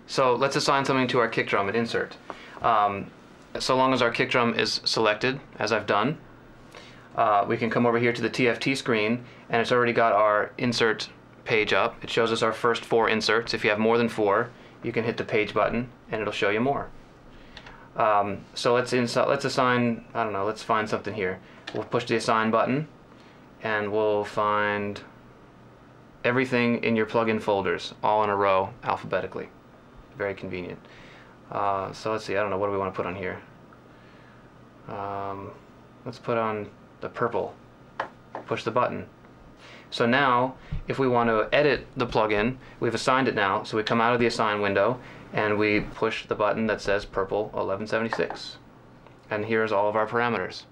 So let's assign something to our kick drum at insert. So long as our kick drum is selected, as I've done, we can come over here to the TFT screen, and it's already got our insert page up. It shows us our first 4 inserts. If you have more than 4, you can hit the page button and it'll show you more. So let's assign, I don't know, let's find something here. We'll push the assign button and we'll find everything in your plugin folders all in a row alphabetically. Very convenient. So let's see, I don't know, what do we want to put on here? Let's put on the purple. Push the button. So now, if we want to edit the plugin, we've assigned it now, so we come out of the assign window and we push the button that says purple 1176. And here's all of our parameters.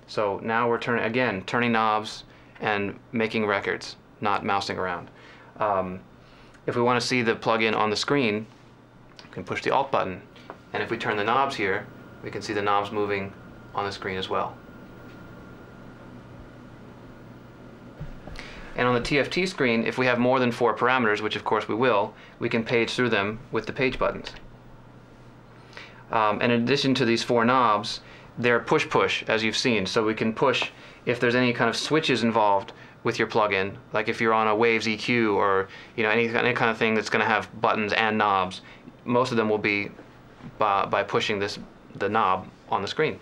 So now we're turning knobs and making records, not mousing around. If we want to see the plugin on the screen, we can push the Alt button. And if we turn the knobs here, we can see the knobs moving on the screen as well. And on the TFT screen, if we have more than 4 parameters, which of course we will, we can page through them with the page buttons. And in addition to these 4 knobs, they're push-push, as you've seen. So we can push if there's any kind of switches involved with your plugin, like if you're on a Waves EQ or any kind of thing that's going to have buttons and knobs. Most of them will be by pushing the knob on the screen.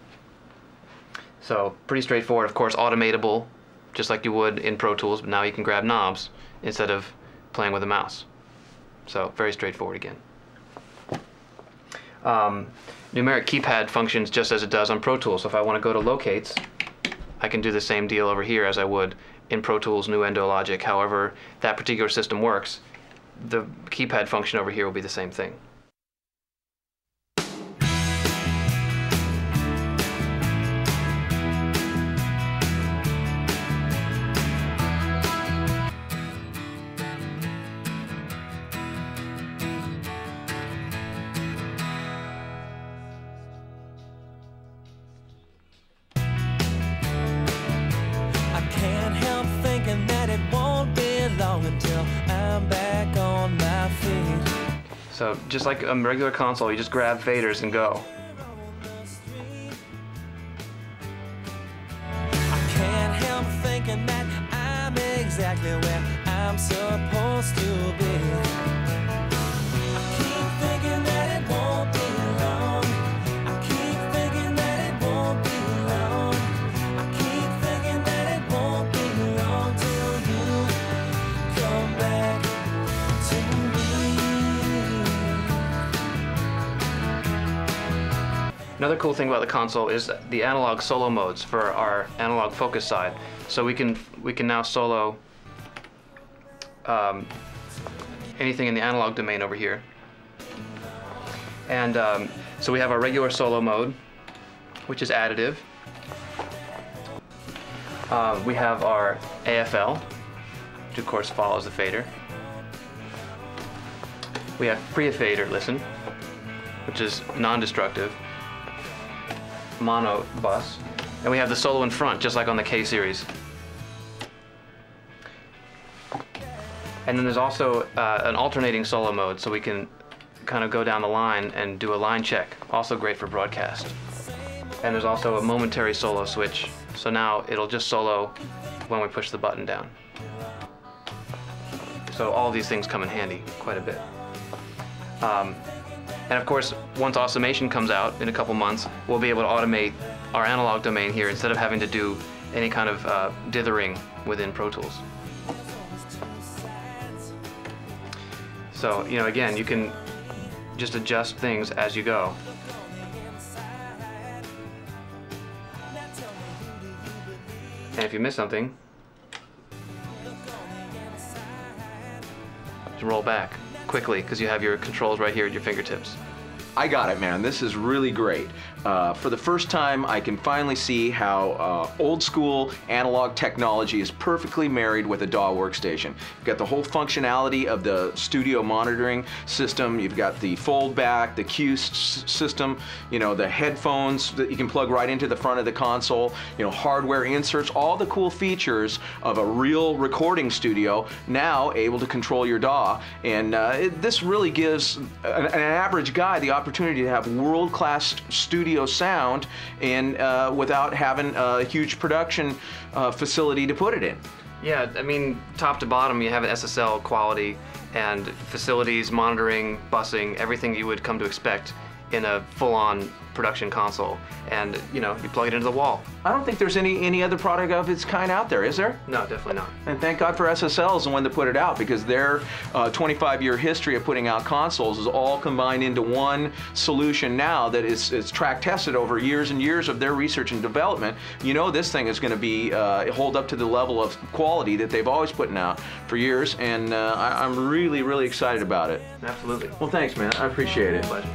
So pretty straightforward. Of course, automatable, just like you would in Pro Tools, but now you can grab knobs instead of playing with a mouse. So very straightforward again. Numeric keypad functions just as it does on Pro Tools. So if I want to go to Locates, I can do the same deal over here as I would in Pro Tools Nuendo Logic. However that particular system works, the keypad function over here will be the same thing. So just like a regular console, you just grab faders and go. I can't help thinking that I'm exactly where I'm supposed to be. I keep thinking that it won't be long. I keep thinking that it won't be long. I keep thinking that it won't be long till you come back to me. Another cool thing about the console is the analog solo modes for our analog focus side. So we can now solo anything in the analog domain over here. And so we have our regular solo mode, which is additive. We have our AFL, which of course follows the fader. We have pre-fader listen, which is non-destructive. Mono bus, and we have the solo in front, just like on the K series. And then there's also an alternating solo mode, so we can kind of go down the line and do a line check, also great for broadcast. And there's also a momentary solo switch, so now it'll just solo when we push the button down. So all these things come in handy quite a bit. And of course, once Automation comes out in a couple months, we'll be able to automate our analog domain here instead of having to do any kind of dithering within Pro Tools. So, again, you can just adjust things as you go. And if you miss something, just roll back quickly because you have your controls right here at your fingertips. I got it, man. This is really great. For the first time, I can finally see how old school analog technology is perfectly married with a DAW workstation. You've got the whole functionality of the studio monitoring system. You've got the fold back, the cue system, you know, the headphones that you can plug right into the front of the console, you know, hardware inserts, all the cool features of a real recording studio, now able to control your DAW. And this really gives an average guy the opportunity to have world-class studio sound and without having a huge production facility to put it in. Yeah, I mean, top to bottom, you have an SSL quality and facilities, monitoring, busing, everything you would come to expect in a full-on production console. And, you know, you plug it into the wall. I don't think there's any other product of its kind out there, is there? No, definitely not. And thank God for SSL is the one that put it out, because their 25-year history of putting out consoles is all combined into one solution now that is track tested over years and years of their research and development. You know, this thing is going to be hold up to the level of quality that they've always putting out for years, and I'm really, really excited about it. Absolutely. Well, thanks, man. I appreciate it. Pleasure.